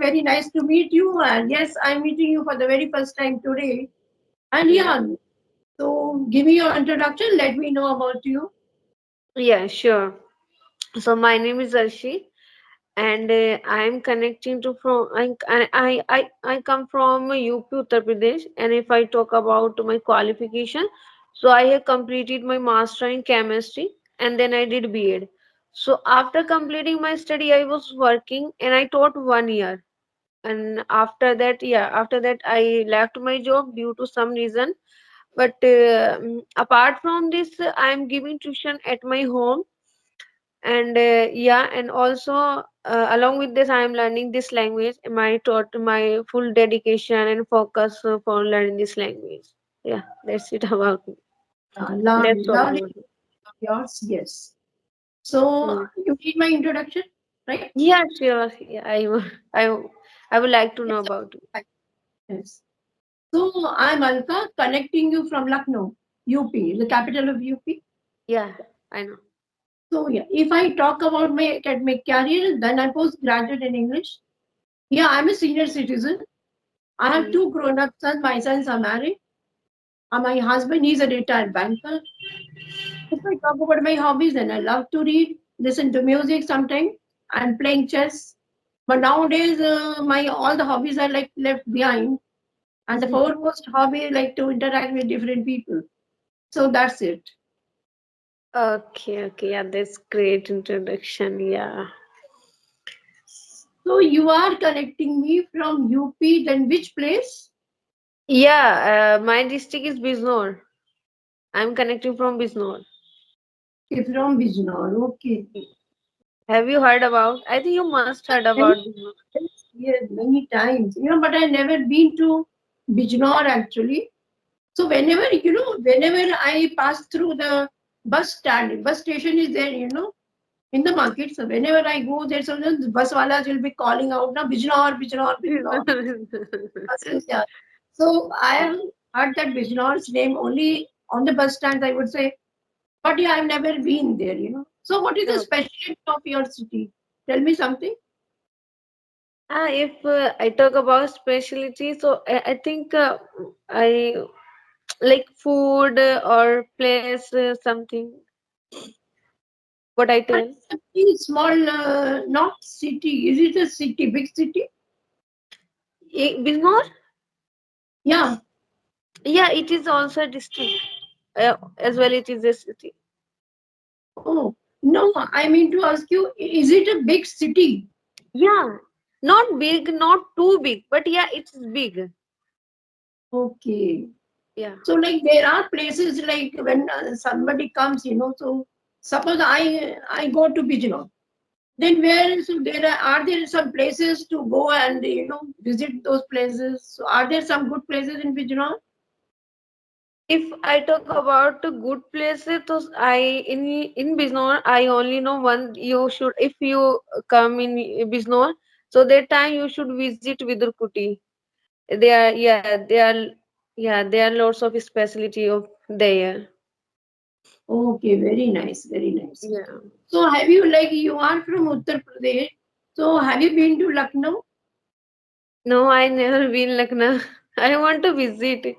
very nice to meet you. And yes, I'm meeting you for the very first time today. And Yeah. yeah, so give me your introduction. Let me know about you. Yeah, sure. So my name is Arshi, and I am connecting to from I come from UP Uttar Pradesh, and if I talk about my qualification, so I have completed my master in chemistry, and then I did B.Ed. So after completing my study, I was working, and I taught 1 year, and after that I left my job due to some reason. But apart from this, I am giving tuition at my home, and and also along with this I am learning this language. My taught my full dedication and focus for learning this language. Yeah, that's it about me. Lovely, That's all lovely. about me. Yours, yes. So Mm. you need my introduction, right? Yeah, sure. Yeah, I would like to know Yes. about it. Yes. So I'm Alka, connecting you from Lucknow, UP, the capital of UP. Yeah, I know. So yeah, if I talk about my academic career, then I postgraduate in English. Yeah, I'm a senior citizen. I have Mm. two grown-up sons. My sons are married. My husband is a retired banker. If I talk about my hobbies, then I love to read, listen to music sometimes, and playing chess. But nowadays, my all the hobbies are like left behind, and the foremost hobby is like to interact with different people. So that's it. Okay, okay, yeah, that's great introduction. Yeah. So you are connecting me from UP. Then which place? Yeah, my district is Biznor. I'm connecting from Biznor. Okay, from Bijnor. Okay. Have you heard about? I think you must heard Many about Biznor. times, yes, many times. But I never been to Bijnor actually. So whenever I pass through the bus stand, bus station is there, in the market. So whenever I go there, so the bus walas will be calling out, now Bijnor, Bijnor, Bijnor. Yeah. So I have heard that Bijnor's name only on the bus stands, I would say. But yeah, I've never been there. So what is the Oh. specialty of your city? Tell me something. If I talk about specialty, so I think I like food or place something. What I But tell? it's a very small, not city. Is it a city, big city? Biznor? Yeah. Yeah, it is also a district. As well, it is a city. Oh, no, I mean to ask you, is it a big city? Yeah, not big, not too big, but yeah, it's big. Okay. Yeah. So, like, there are places like when somebody comes, so suppose I go to Bijnor, then where, so are there some places to go and, visit those places? So, are there some good places in Bijnor? If I talk about the good places, so in Biznor, I only know one. You should, if you come in Biznor, so that time you should visit Vidurkuti. There are lots of specialty of there. Okay, very nice, very nice. Yeah. So, have you, like, you are from Uttar Pradesh, so have you been to Lucknow? No, I never been Lucknow. I want to visit.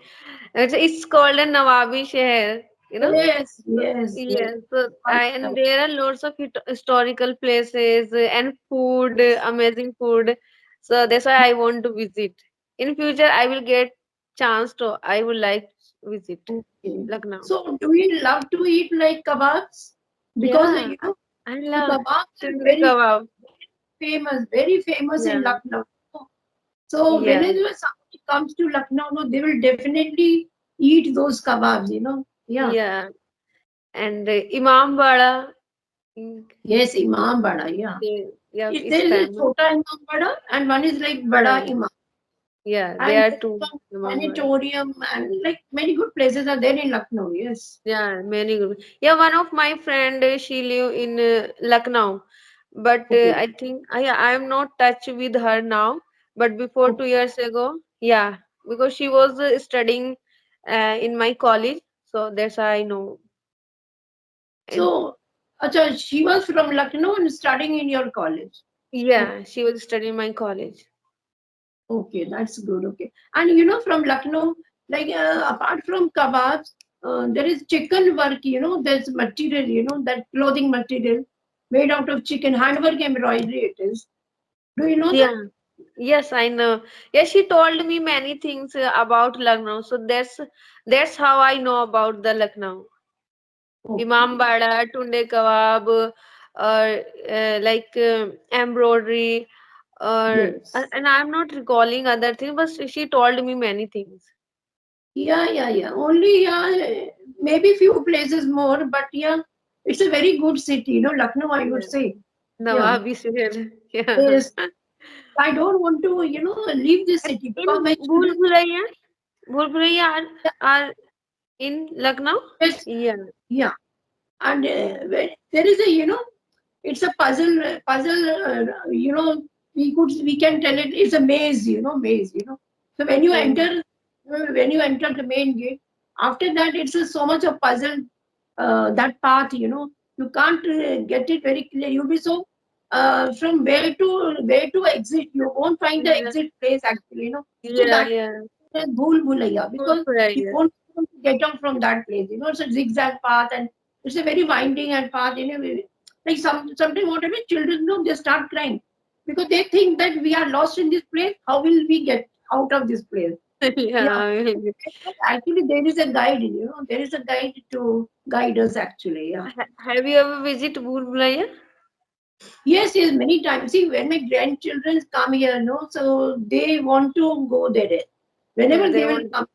It's called a Nawabi Shahar, you know? Yes, yes, yes. Yes, so and there are lots of historical places and food, amazing food. So that's why I want to visit. In future, I will get chance to. I would like to visit Okay. Lucknow. So, do you love to eat like kebabs? Because Yeah, I the love kebabs are chingri kebab. very famous in Yeah, Lucknow. So, yeah, whenever somebody comes to Lucknow, no, they will definitely eat those kebabs. Yeah. yeah. And Imam Bada, mm, Yes, Imam Bada. Yeah. yeah, If is there is a famous. Chota Imam Bada and one is like Bada Bada, Imam. yeah, And there are there is two some Imam Bada. planetarium and like many good places are there in Lucknow. Yes. Yeah, many good. Yeah, one of my friend, she live in Lucknow, but Okay. I think I am not touch with her now. But before Okay. 2 years ago, yeah, because she was studying in my college, so that's how I know. And So, acha, she was from Lucknow and studying in your college. Okay. yeah, she was studying in my college. Okay, that's good. Okay. And you know, from Lucknow, like apart from kebabs, there is chicken work, you know, there's material, you know, that clothing material made out of chicken, handwork embroidery it is. Do you know that? Yeah. Yes, I know. Yeah, she told me many things about Lucknow. So that's how I know about the Lucknow. Okay. Imambada, Tunde Kebab, like embroidery, Yes. and I'm not recalling other things, but she told me many things. Yeah. Only, yeah, maybe few places more, but yeah, it's a very good city, you know, Lucknow, I would Yeah. say. Yeah. Nawabi Sihel. Yeah. Yes. I don't want to, you know, leave this And city in because my Bhul children, Bhulaiya, Bhul Bhulaiya are in Lucknow? yes, Yeah. yeah. And there is a, you know, it's a puzzle, you know, we can tell it, it's a maze, you know, maze, you know. So Mm. when you enter the main gate, after that, it's a, so much of puzzle, that path, you know, you can't get it very clear. You'll be so, from where to exit, you won't find the Yeah. exit place actually, you know. So Yeah. that Yeah. is Bhul Bhulaiya, Bhul because you Bhulaiya. won't be able to get out from that place, you know. It's a zigzag path, and it's a very winding and path, you know. Like sometimes what happens, children know, they start crying because they think that we are lost in this place. How will we get out of this place? Yeah. Yeah. Actually, there is a guide, you know, there is a guide to guide us actually. Yeah. Have you ever visited Bhul Bhulaiya? Yes, many times. See, when my grandchildren come here, no, so they want to go there. Yeah, Whenever they they will want. come,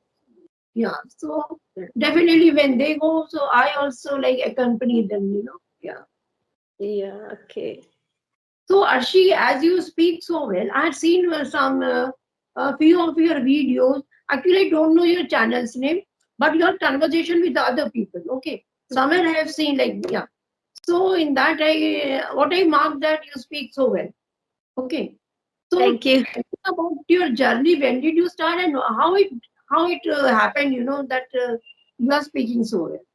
yeah. So definitely when they go, so I also like accompany them, you know. Yeah. Yeah, okay. So Arshi, as you speak so well, I had seen some a few of your videos. Actually, I don't know your channel's name, but your conversation with the other people. Okay, somewhere I have seen like, yeah. So in that, I what I marked that you speak so well. Okay, so Thank you. tell me about your journey. When did you start, and how it happened? You know that you are speaking so well.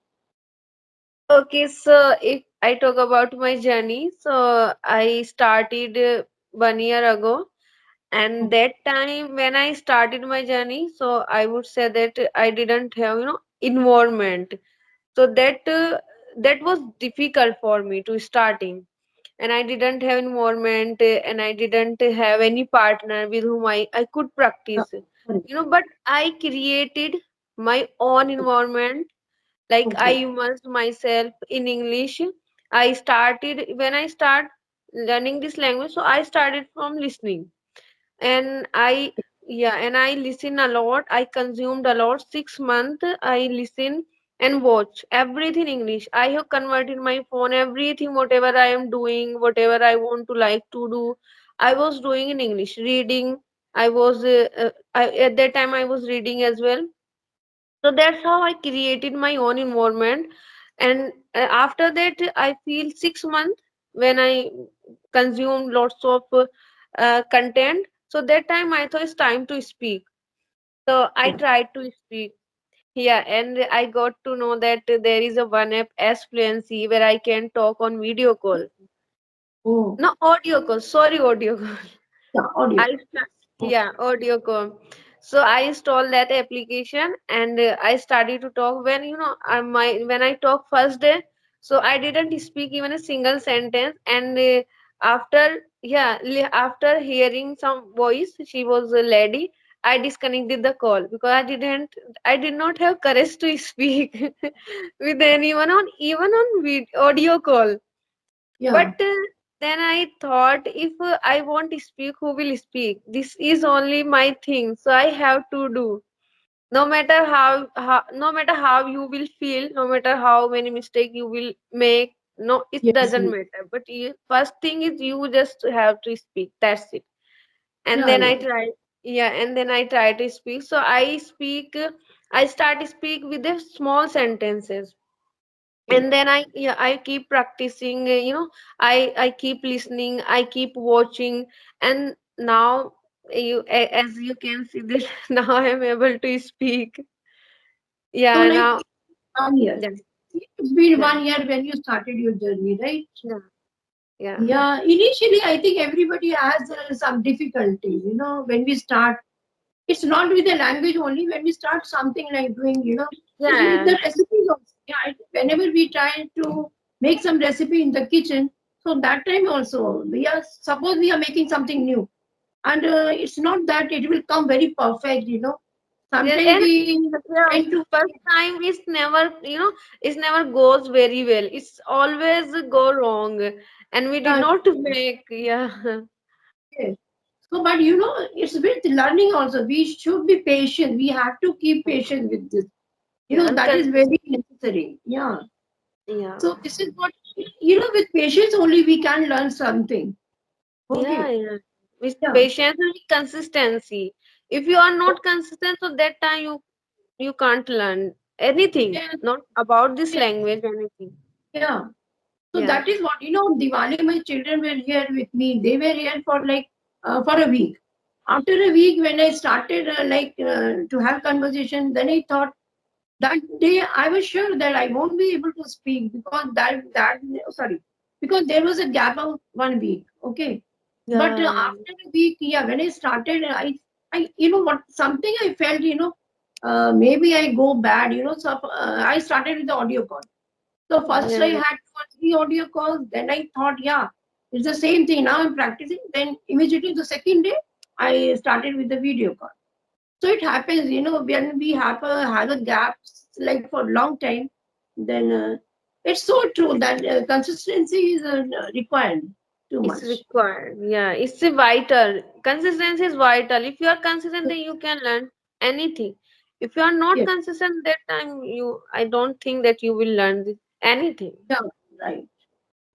Okay, so if I talk about my journey, so I started 1 year ago, and that time when I started my journey, so I would say that I didn't have, environment. So that was difficult for me to starting, and I didn't have environment, and I didn't have any partner with whom I could Yeah, practice, correct. but I created my own environment. Like I Okay. immersed myself in English. I started when I start learning this language, so I started from listening, and I listen a lot. I consumed a lot. 6 months I listen and watch everything English. I have converted my phone, everything, whatever I am doing, whatever I want to like to do, I was doing in English. Reading, I was at that time I was reading as well. So that's how I created my own environment. And after that I feel 6 months when I consumed lots of content. So that time I thought it's time to speak. So I tried to speak. Yeah, and I got to know that there is a one app S Fluency where I can talk on video call. Oh, No, audio call. Sorry, audio call. yeah, audio. Yeah, audio call. So I installed that application, and I started to talk. When when I talk first day, so I didn't speak even a single sentence. And after hearing some voice, she was a lady. I disconnected the call because I did not have courage to speak with anyone on even on audio call. Yeah, But then I thought, if I want to speak, who will speak? This is only my thing, so I have to do. No matter how you will feel, no matter how many mistakes you will make, no, it yes, doesn't yes. matter. But first thing is you just have to speak. That's it. And Yeah, then yeah. I try to speak. So I speak. I start to speak with the small sentences, Okay. and then I keep practicing, I keep listening, I keep watching. And now as you can see this, now I am able to speak. So Yeah, like now. 1 year. Yeah, It's been yeah, 1 year when you started your journey, right? yeah. Yeah. Yeah, initially I think everybody has some difficulties, when we start. It's not with the language only. When we start something like doing, it's with Yeah. the recipes also. Yeah, whenever we try to make some recipe in the kitchen, so that time also suppose we are making something new, and it's not that it will come very perfect. Yeah, Sometimes and we yeah, tend to. first time is never, it never goes very well. It's always go wrong, and we did Yeah, not make. Yeah. yes. So, but it's with learning also. We should be patient. We have to keep patient with this. Yeah, and That is very necessary. Yeah. yeah. So this is what, with patience only we can learn something. Yeah, Okay. yeah. With Yeah. patience and with consistency. If you are not consistent, so that time you can't learn anything. Yeah. Not about this Yeah. language, anything. Yeah. So Yeah. that is what, Diwali, my children were here with me. They were here for like, for a week. After a week, when I started to have conversation, then I thought that day I was sure that I won't be able to speak because sorry, because there was a gap of 1 week. Okay. But Yeah. after a week, yeah, when I started, what, something I felt, maybe I go bad, so I started with the audio call. So first I Yeah. had 2 or 3 audio calls, then I thought, yeah, it's the same thing. Now I'm practicing. Then immediately the second day, I started with the video call. So it happens, when we have a gap like for a long time, then it's so true that consistency is required too It's much. required. Yeah. It's a vital. Consistency is vital. If you are consistent, then you can learn anything. If you are not Yes, consistent, that time I don't think that you will learn anything. yeah, right.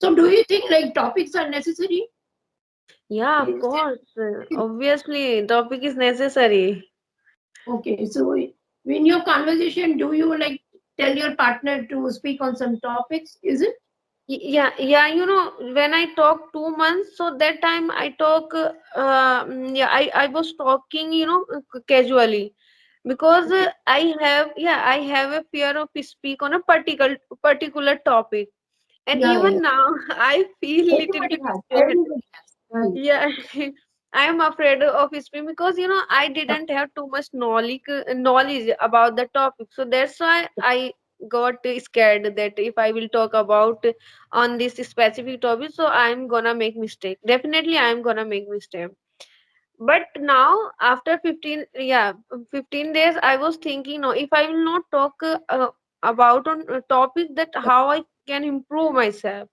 So do you think like topics are necessary? Yeah, of Is course. it- Obviously, topic is necessary. Okay, so in your conversation, do you like tell your partner to speak on some topics? Is it? Yeah, yeah, when I talk 2 months, so that time I talk, yeah, I was talking, casually because Okay. I have a fear of speak on a particular topic, and Yeah, yeah. even now I feel little Everybody bit has. scared. Everybody has. Right. Yeah, I am afraid of speaking because I didn't have too much knowledge about the topic, so that's why I got scared that if I will talk about on this specific topic, so I'm gonna make mistake. Definitely, I'm gonna make mistake. But now after 15 days, I was thinking, no, if I will not talk about on a topic, that how I can improve myself,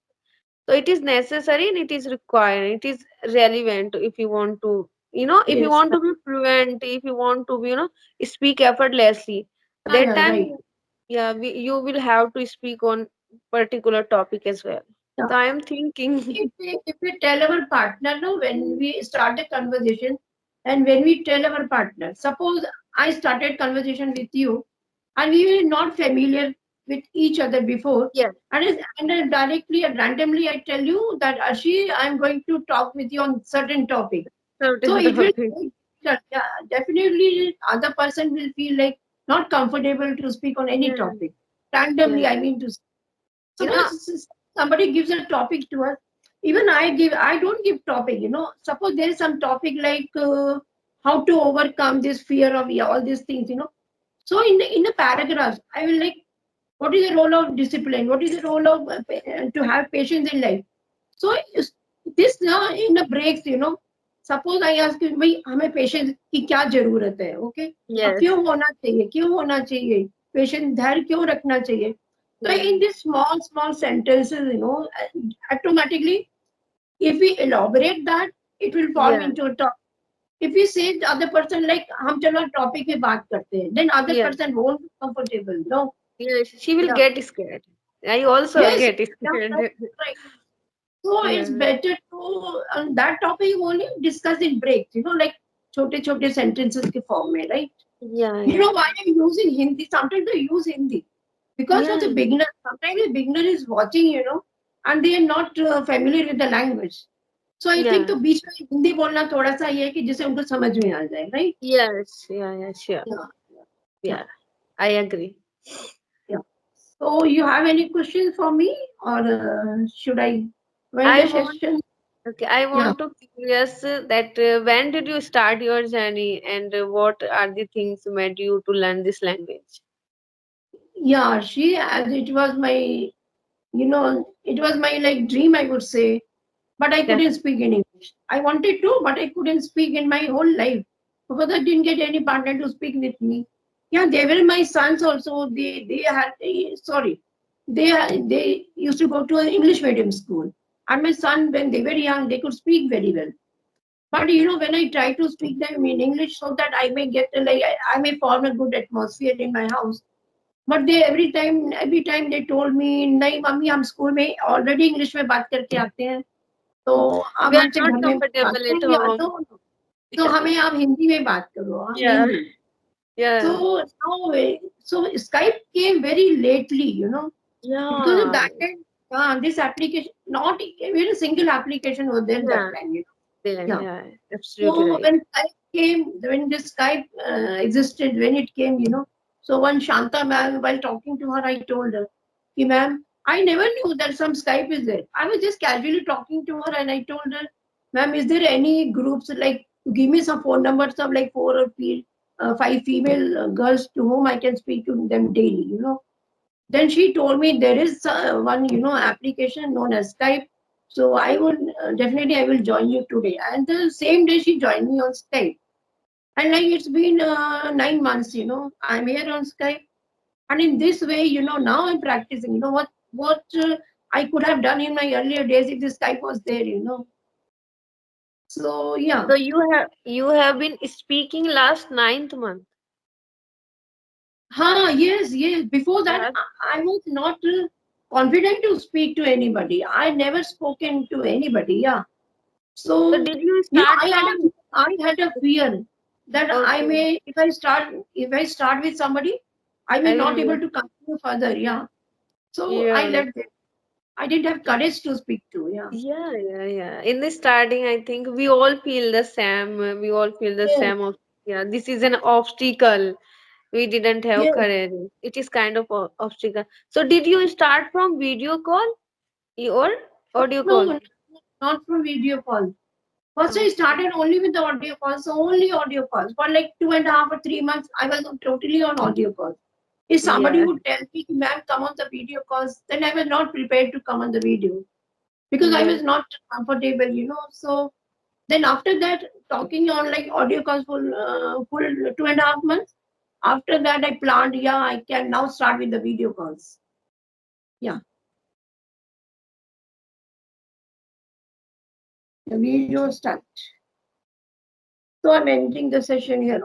so it is necessary and it is required. It is relevant if you want to, if you Yes. want to be fluent, if you want to be, speak effortlessly. Yeah, That yeah, time, right. yeah, you will have to speak on particular topic as well. Yeah. So I am thinking, If we tell our partner, no, when we start a conversation, and when we tell our partner, suppose I started conversation with you, and we were not familiar with each other before, yes, and then directly and randomly I tell you that Ashi, I'm going to talk with you on certain topic. So certain it will, topic. yeah, definitely other person will feel like not comfortable to speak on any Yeah, topic. Randomly, yeah, I mean to say. you know, Suppose somebody gives a topic to us, even I don't give topic. Suppose there is some topic like how to overcome this fear of, yeah, all these things. So in the paragraphs, I will like, what is the role of discipline? What is the role of to have patience in life? So this in the breaks, suppose I ask you, भाई हमें patience की क्या जरूरत है, okay, और yes, क्यों होना चाहिए पेशेंस, धैर्य क्यों रखना चाहिए. So yeah, in these small sentences, automatically, if we elaborate that, it will form yeah, into a topic. If we say the other person like हम चलो टॉपिक पे बात करते हैं, then other yeah, person won't be comfortable. No, yes. She will yeah, get scared. I also yes, get yeah, scared. right. So it's Yeah, better to on that topic only discuss in breaks, like छोटे छोटे sentences के form में, right? yeah, You yeah, know why I'm using Hindi? Sometimes I use Hindi because of yeah, the beginner. Sometimes the beginner is watching, and they are not familiar with the language. So I think yeah. तो बीच में हिंदी बोलना थोड़ा सा ये है कि जिससे उनको समझ में आ जाए, right? Yes, yeah, yeah, sure. Yeah, yeah, Yeah, I agree. yeah. So you have any questions for me, or should I? when I the want session, Okay, I yeah, want to curious that when did you start your journey and what are the things made you to learn this language? yeah, she, as it was my, it was my like dream, I would say, but I Yes. couldn't speak in English. I wanted to, but I couldn't speak in my whole life because I didn't get any partner to speak with me. Yeah, they were my sons also. They had sorry, they used to go to an English medium school, and my son when they were young they could speak very well. But when I try to speak them in English so that I may get like I may form a good atmosphere in my house, but they every time they told me नहीं mummy हम school में already English में बात करके आते हैं तो आप We are हमसे not घर में बात comfortable at करें या home. तो हमें आप हिंदी में बात करो Yeah, Hindi yeah, so so Skype came very lately because of yeah, that time this application not even a single application was there that yeah, time yeah, yeah yeah, absolutely so right. when Skype came when the Skype existed when it came so one Shanta ma'am while talking to her I told her "Ki, ma'am I never knew that some Skype is there I was just casually talking to her and I told her ma'am is there any groups like give me some phone numbers of like five female girls to whom I can speak to them daily. Then she told me there is one, application known as Skype. So I would definitely I will join you today. And the same day she joined me on Skype. And like it's been 9 months, I'm here on Skype. And in this way, now I'm practicing. What I could have done in my earlier days if the Skype was there. So yeah. So you have been speaking last ninth month. Yes, yes. Before that, Yeah. I was not confident to speak to anybody. I never spoken to anybody. Yeah. So So did you start from I had a fear that I okay? may if I start with somebody, I may I not will able to continue further. Yeah. So I yeah. left it. I didn't have courage to speak to. Yeah. Yeah, yeah, yeah. In the starting, I think we all feel the same. We all feel the Yes. same of yeah. This is an obstacle. We didn't have Yes. courage. It is kind of obstacle. So did you start from video call or audio No, call? not from video call. First, I Okay. started only with the audio calls, so only audio calls. For like 2.5 or 3 months, I was totally on audio calls. If somebody Yeah. would tell me, ma'am, come on the video calls, then I was not prepared to come on the video because I Yeah. was not comfortable. So then after that, talking on like audio calls for full 2.5 months. After that, I planned, yeah, I can now start with the video calls. Yeah, the video start. So I'm ending the session here.